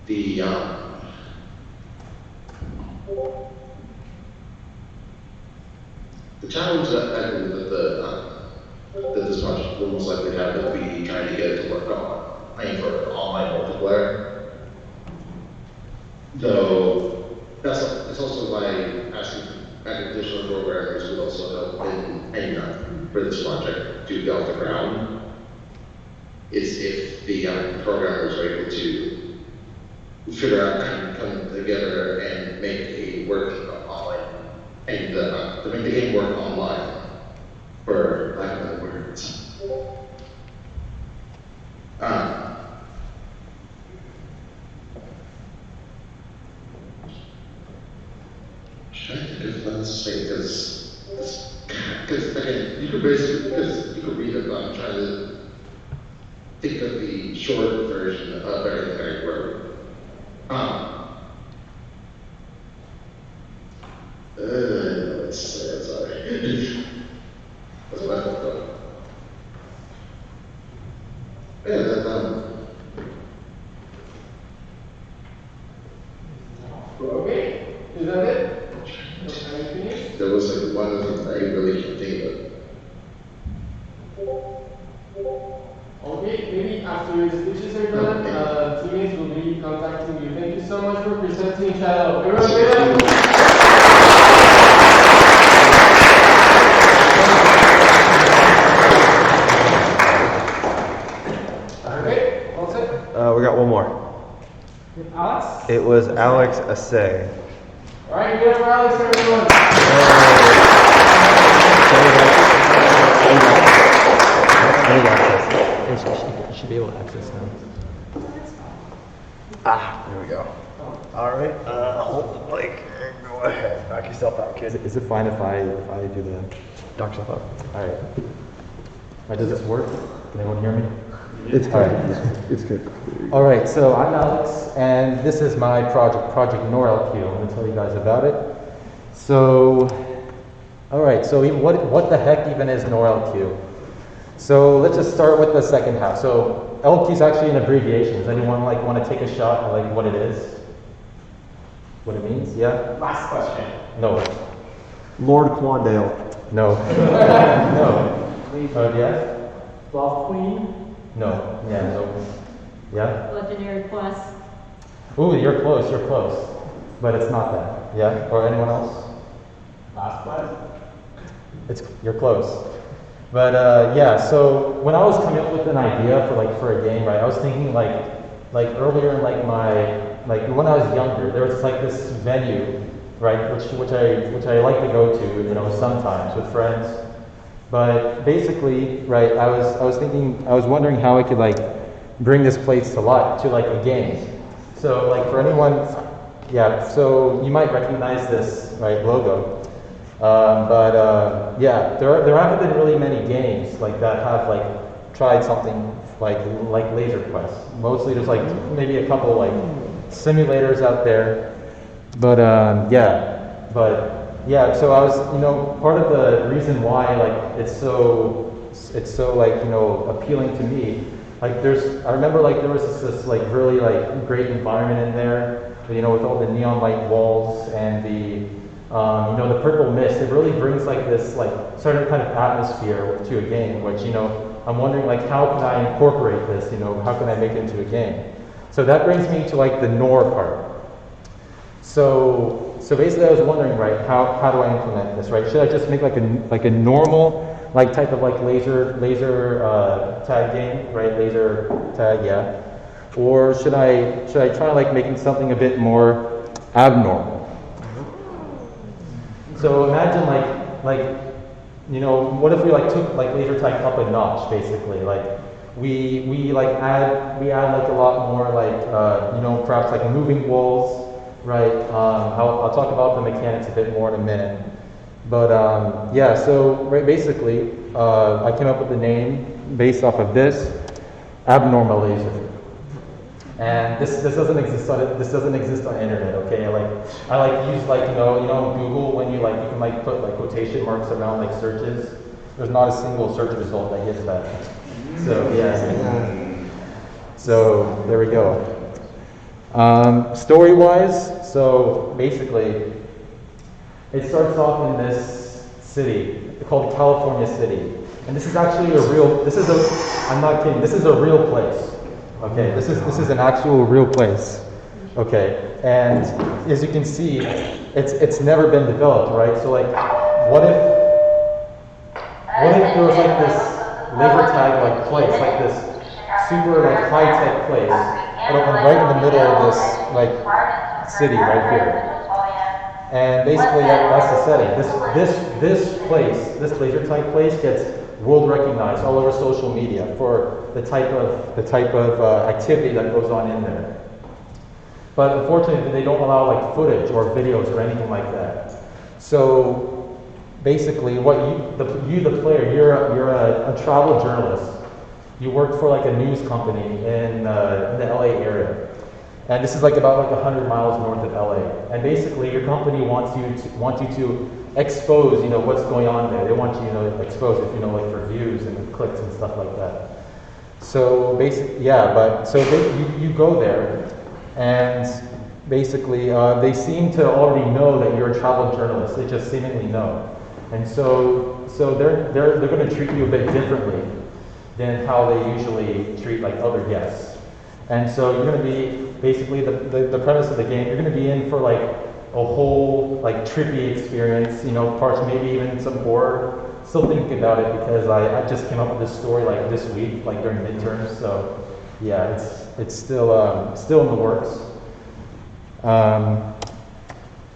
Speaker 13: The challenge that I believe that this project will most likely have would be trying to get it to work on playing for online multiplayer. Though it's also by asking additional programmers would also help in for this project to get off the ground. Is if the programmers are able to figure out and come together and make a work online and to make the game work online, for lack of other words. I think of let's say because again you could read it, but I'm trying to think of the short version of everything I wrote. Let's say sorry. That's what I thought. Yeah,
Speaker 5: Okay, is that it?
Speaker 13: there was one of them I really can't think of.
Speaker 5: Okay, maybe after the speeches are done, teammates will be contacting you. Thank you so much for presenting Shadow. Everyone get up. Okay, all set?
Speaker 1: We got one more.
Speaker 5: Alex?
Speaker 1: It was Alex Assay.
Speaker 5: All right, give it up for Alex, everyone.
Speaker 6: You should be able to access them. There we go. All right. Hold the mic and go ahead. Knock yourself out, kid.
Speaker 1: Is it fine if I do the
Speaker 6: Knock yourself out.
Speaker 1: All right. Does this work? Can anyone hear me?
Speaker 6: It's
Speaker 1: All right.
Speaker 6: It's good.
Speaker 1: All right, so I'm Alex, and this is my project NorLQ. I'm going to tell you guys about it. So, all right, so what the heck even is NorLQ? So let's just start with the second half. So LQ is actually an abbreviation. Does anyone want to take a shot at what it is? What it means? Yeah?
Speaker 2: Last question.
Speaker 1: No.
Speaker 6: Lord Quandale.
Speaker 1: No. No. Yes?
Speaker 2: Love Queen.
Speaker 1: No. Yeah, no. Yeah?
Speaker 4: Legendary Quest.
Speaker 1: Ooh, you're close. But it's not that. Yeah? Or anyone else?
Speaker 2: Last Quest.
Speaker 1: You're close. But yeah, so when I was coming up with an idea for a game, right, I was thinking like earlier in when I was younger, there was this venue, right, which I like to go to, sometimes with friends. But basically, right, I was wondering how I could bring this place to life, to a game. So for anyone, yeah, so you might recognize this, right, logo. Yeah, there haven't been really many games that have tried something like Laser Quest. Mostly there's maybe a couple simulators out there, but yeah, so I was part of the reason why it's so appealing to me. I remember there was this really great environment in there, with all the neon light walls and the purple mist. It really brings this certain kind of atmosphere to a game, which I'm wondering how can I incorporate this? How can I make it into a game? So that brings me to the Nor part. So basically, I was wondering, right, how do I implement this, right? Should I just make a normal type of laser tag game, right? Laser tag, yeah.
Speaker 3: Or should I try like making something a bit more abnormal? So imagine what if we like took like laser type up a notch, basically, like we add like a lot more like perhaps like moving walls, right? I'll talk about the mechanics a bit more in a minute, but yeah. So basically, I came up with the name based off of this abnormal laser. And this doesn't exist on the internet, okay? I use Google when you can like put like quotation marks around like searches. There's not a single search result that gets that. So yeah. So there we go. Story-wise, so basically, it starts off in this city called California City, and this is actually I'm not kidding. This is a real place. Okay, this is an actual real place. Okay, and as you can see, it's never been developed, right? So like, what if there was like this laser tag like place, like this super like high tech place, but right in the middle of this like city right here. And basically that's the setting. This place, this laser tag place gets world recognized all over social media for the type of activity that goes on in there. But unfortunately, they don't allow like footage or videos or anything like that. So basically, the player, you're a travel journalist. You work for like a news company in the LA area, and this is like about like 100 miles north of LA. And basically, your company wants you to expose, what's going on there. They want you, to expose it, like for views and clicks and stuff like that. So basically, you go there, and basically they seem to already know that you're a travel journalist. They just seemingly know, and so they're going to treat you a bit differently than how they usually treat like other guests. And so you're going to be basically the premise of the game. You're going to be in for like a whole like trippy experience, parts maybe even some horror. Still thinking about it because I just came up with this story like this week, like during midterms. So yeah, it's still in the works.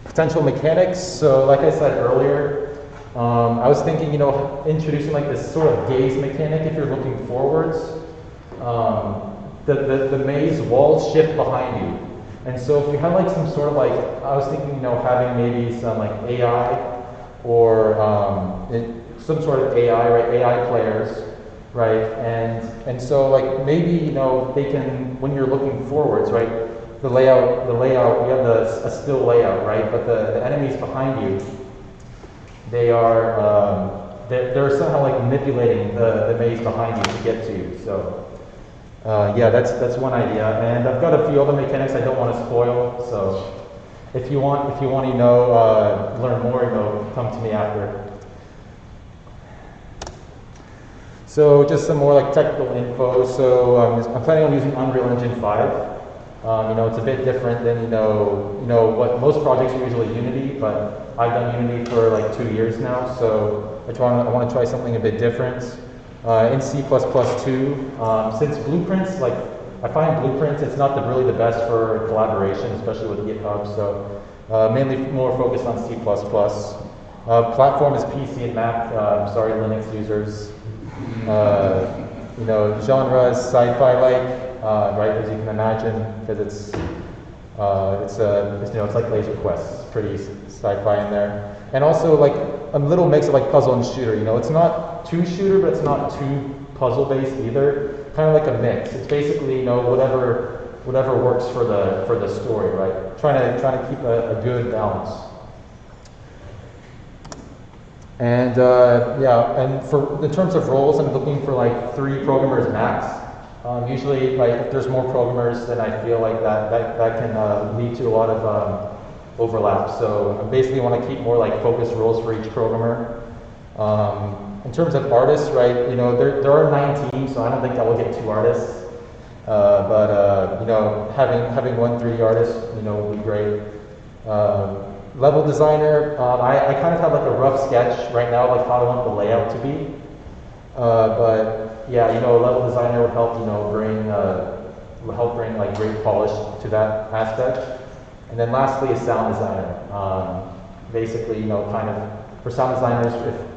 Speaker 3: Potential mechanics. So like I said earlier, I was thinking, introducing like this sort of gaze mechanic if you're looking forwards. The maze walls shift behind you. And so if you have like some sort of like, I was thinking, having maybe some like AI or some sort of AI, right? AI players, right? And so like maybe, they can, when you're looking forwards, right? The layout, we have a still layout, right? But the enemies behind you, they're somehow like manipulating the maze behind you to get to you. So yeah, that's one idea, and I've got a few other mechanics I don't want to spoil. So if you want to learn more, come to me after. So just some more like technical info. So I'm planning on using Unreal Engine 5. It's a bit different than what most projects are usually Unity, but I've done Unity for like 2 years now. So I want to try something a bit different. In C++ too, since Blueprints, like I find Blueprints, it's not really the best for collaboration, especially with GitHub. So mainly more focused on C++. Platform is PC and Mac. Sorry, Linux users. Genre is sci-fi-like, right? As you can imagine, because it's like Laser Quest. It's pretty sci-fi in there, and also like a little mix of like puzzle and shooter. It's not too shooter, but it's not too puzzle based either. Kind of like a mix. It's basically whatever works for the story, right? Trying to keep a good balance. And and in terms of roles, I'm looking for like 3 programmers max. Usually, like if there's more programmers, then I feel like that can lead to a lot of overlap. So I basically want to keep more like focused roles for each programmer. In terms of artists, right? There are 9 teams, so I don't think I will get 2 artists. But having 1 3D artist, would be great. Level designer, I kind of have like a rough sketch right now, like how I want the layout to be. But yeah, a level designer would help, bring help bring like great polish to that aspect. And then lastly, a sound designer. Basically, you know, kind of for sound designers,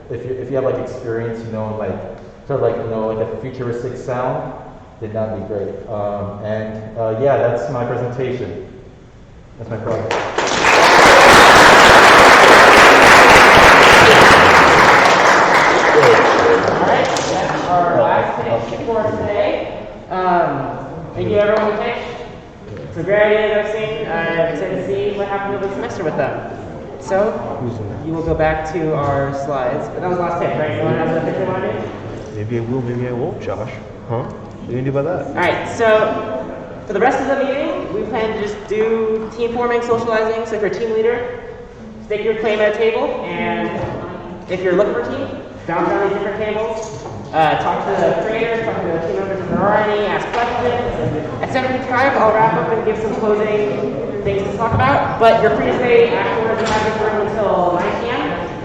Speaker 3: if you have like experience, you know, like sort of like, you know, like a futuristic sound, then that'd be great. Yeah, that's my presentation. That's my project.
Speaker 2: Alright, that's our last pitch for today. Thank you everyone who pitched. It's a great idea I've seen. I'm excited to see what happens over the semester with them. So, you will go back to our slides. But that was the last pitch, right? Anyone has a pitch they want to do?
Speaker 1: Maybe I will, maybe I won't, Josh. Huh? What are you gonna do about that?
Speaker 2: Alright, so for the rest of the meeting, we plan to just do team forming, socializing. So if you're a team leader, stake your claim at a table, and if you're looking for a team, bounce around these different tables, talk to the creators, talk to the team members if there are any, ask questions. At 7:55, I'll wrap up and give some closing things to talk about, but you're free to stay afterwards and have this room until 9 p.m.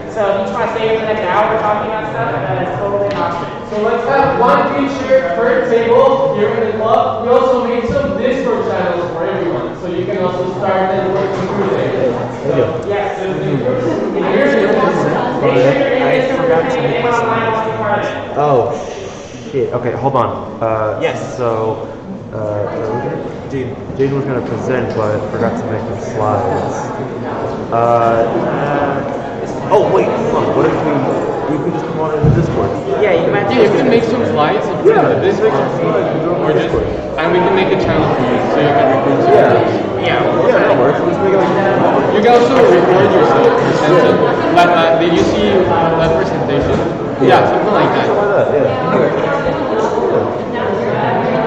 Speaker 2: So if you just want to stay for the next hour talking about stuff, that is totally an option.
Speaker 5: So let's have one feature per table here in the club. We also made some Discord channels for everyone, so you can also start networking through there. So, yes,
Speaker 1: Oh, shit. Okay, hold on.
Speaker 2: Yes.
Speaker 1: So, Jaden was going to present, but forgot to make the slides. Oh, wait, hold on. What if we could just come on into Discord?
Speaker 2: Yeah, you might.
Speaker 5: Yeah, you can make some slides and put it in the Discord, or just, and we can make a channel for you so you can record some videos.
Speaker 2: Yeah,
Speaker 1: that works. Let's make it like
Speaker 5: You can also record yourself, present it. Did you see that presentation? Yeah, something like that.
Speaker 1: something like that, yeah.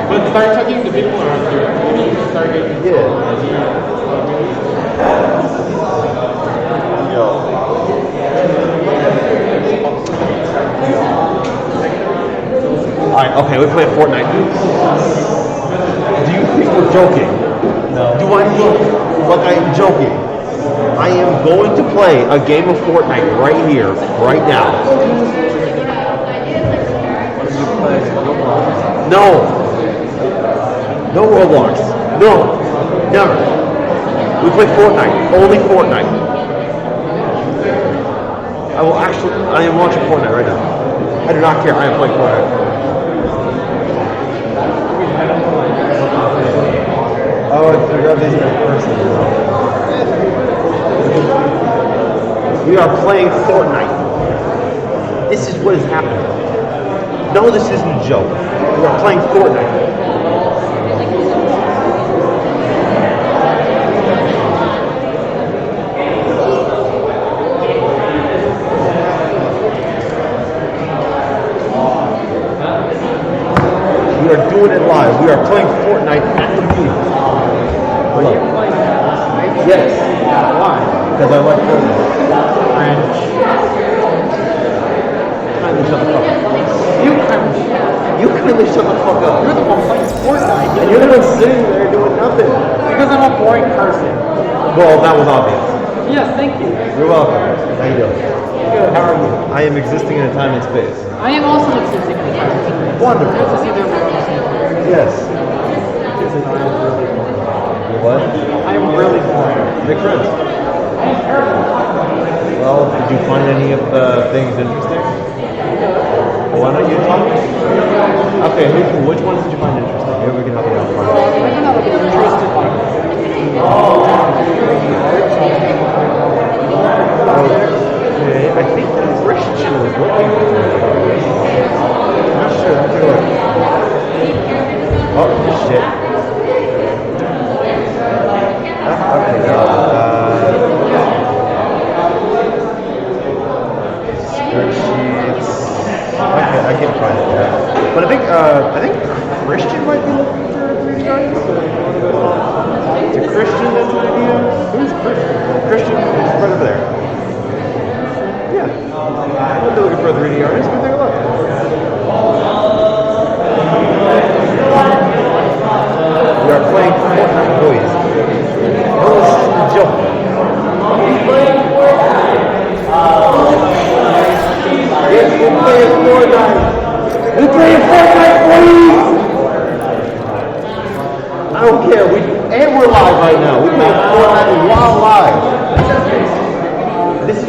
Speaker 5: But start talking to people around here. You need to start getting
Speaker 1: Alright, okay, we play Fortnite. Do you think we're joking? No. Do I look like I am joking? I am going to play a game of Fortnite right here, right now. No. No Roblox. No. Never. We play Fortnite. Only Fortnite. I am watching Fortnite right now. I do not care. I am playing Fortnite. Oh, I forgot these in person. We are playing Fortnite. This is what is happening. No, this isn't a joke. We are playing Fortnite. We are doing it live. We are playing Fortnite at the meeting. Are you playing Fortnite? Yes. Why? Because I like Fortnite. Kindly shut the fuck up. You kindly shut the fuck up. You're the one playing Fortnite. And you're the one sitting there doing nothing.
Speaker 2: Because I'm a boring person.
Speaker 1: Well, that was obvious.
Speaker 2: Yes, thank you.
Speaker 1: You're welcome. How you doing?
Speaker 2: Good, how are you?
Speaker 1: I am existing in a time and space.
Speaker 2: I am also existing in the time and space.
Speaker 1: Wonderful.
Speaker 2: Nice to see that we're all same here.
Speaker 1: Yes. What?
Speaker 2: I am really boring.
Speaker 1: Make friends.
Speaker 2: I am terrible.
Speaker 1: Well, did you find any of the things interesting? Well, why don't you talk? Okay, which ones did you find interesting? Maybe we can help you out.
Speaker 2: I don't know, like an interested one.
Speaker 1: Okay, I think Christian is looking for me. I'm not sure. I'm sure. Oh, shit. Okay, spreadsheets. Okay, I can find it there. But I think Christian might be looking for a 3D artist. To Christian, that's an idea. Who's Christian? Christian is right over there. Yeah. We'll be looking for a 3D artist. We'll take a look. We are playing Fortnite, boys. No, this isn't a joke. Yes, we're playing Fortnite. We're playing Fortnite, boys.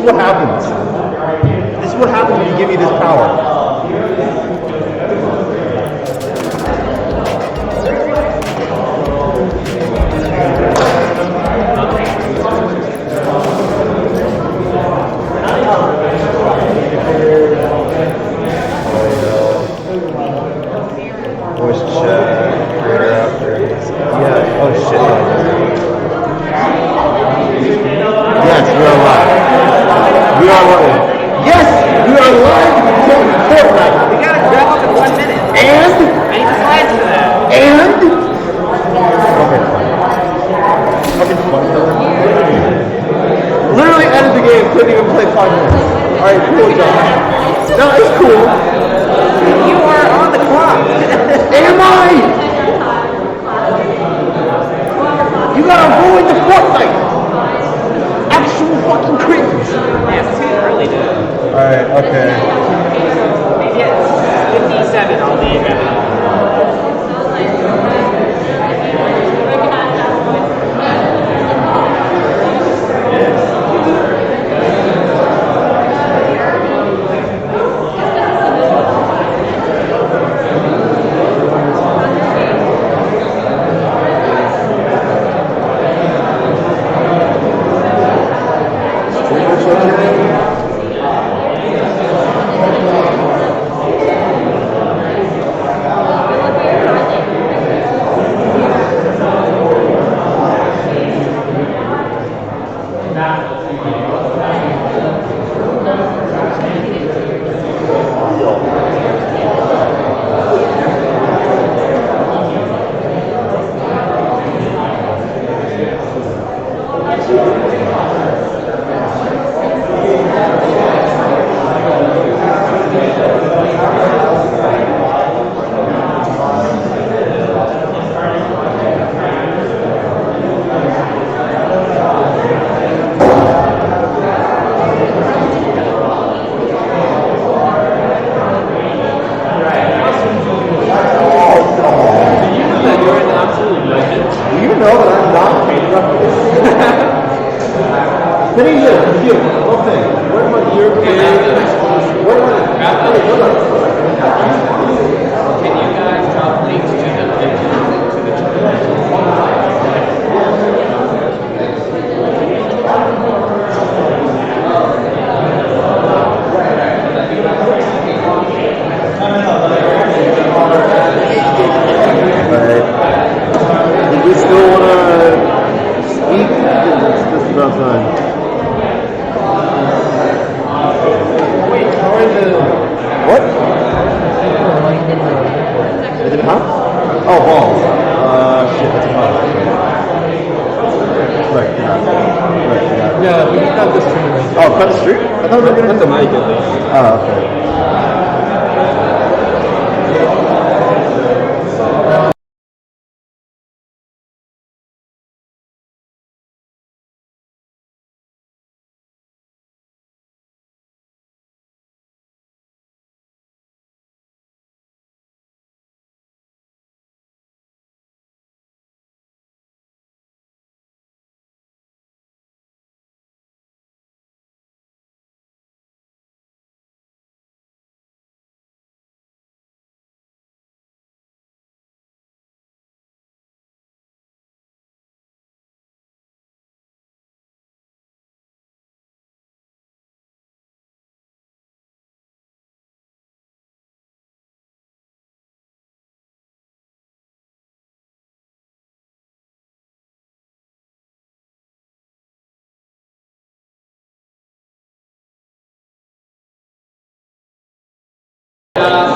Speaker 6: what happens. This is what happens when you give me this power.
Speaker 1: Voice chat, creator upgrades. Yeah, oh shit. Yes, we are live. We are live. Yes, we are live from Fortnite.
Speaker 2: We gotta wrap up in 1 minute.
Speaker 1: And?
Speaker 2: I need the slides for that.
Speaker 1: And? Okay, fine. Okay, fine. Literally ended the game, couldn't even play 5 minutes. Alright, cool job. No, it's cool.
Speaker 2: You are on the clock.
Speaker 1: Am I? You gotta ruin the Fortnite. Actual fucking cringe.
Speaker 2: Yeah, it's too early, dude.
Speaker 1: Alright, okay.
Speaker 2: Maybe at 57 I'll be ready.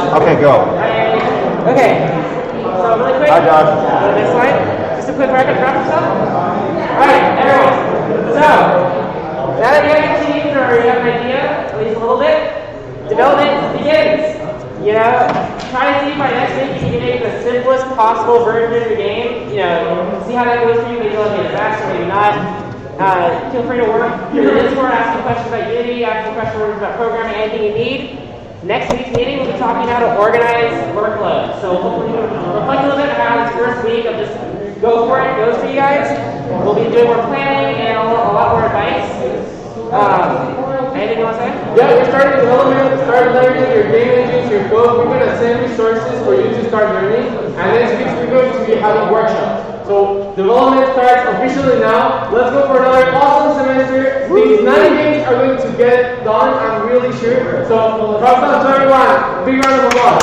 Speaker 1: Okay, go.
Speaker 2: Okay, so really quick.
Speaker 1: Hi, Josh.
Speaker 2: Next slide. Just a quick wrap up stuff. Alright, everyone. So, now that you have your teams or you have an idea, at least a little bit, development begins. You know, try to see by next week if you can make the simplest possible version of the game. You know, see how that goes for you. Maybe you'll get it faster, maybe not. Feel free to work through the Discord, ask some questions about Unity, ask some questions about programming, anything you need. Next week's meeting, we'll be talking how to organize workload. So hopefully we'll reflect a little bit on how this first week of just go for it goes for you guys. We'll be doing more planning and a lot more advice. Anything you want to say?
Speaker 5: Yeah, we're starting development, start learning your game engines, your code. We're going to send resources for you to start learning. And next week we're going to be having workshops. So development starts officially now. Let's go for another awesome semester. These 9 games are going to get done, I'm really sure. So props down to everyone. Big round of applause.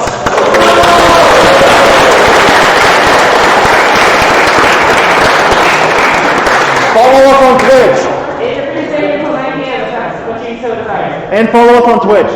Speaker 6: Follow us on Twitch.
Speaker 2: It's a free stay until 9 p.m. That's what you so desire.
Speaker 6: And follow us on Twitch.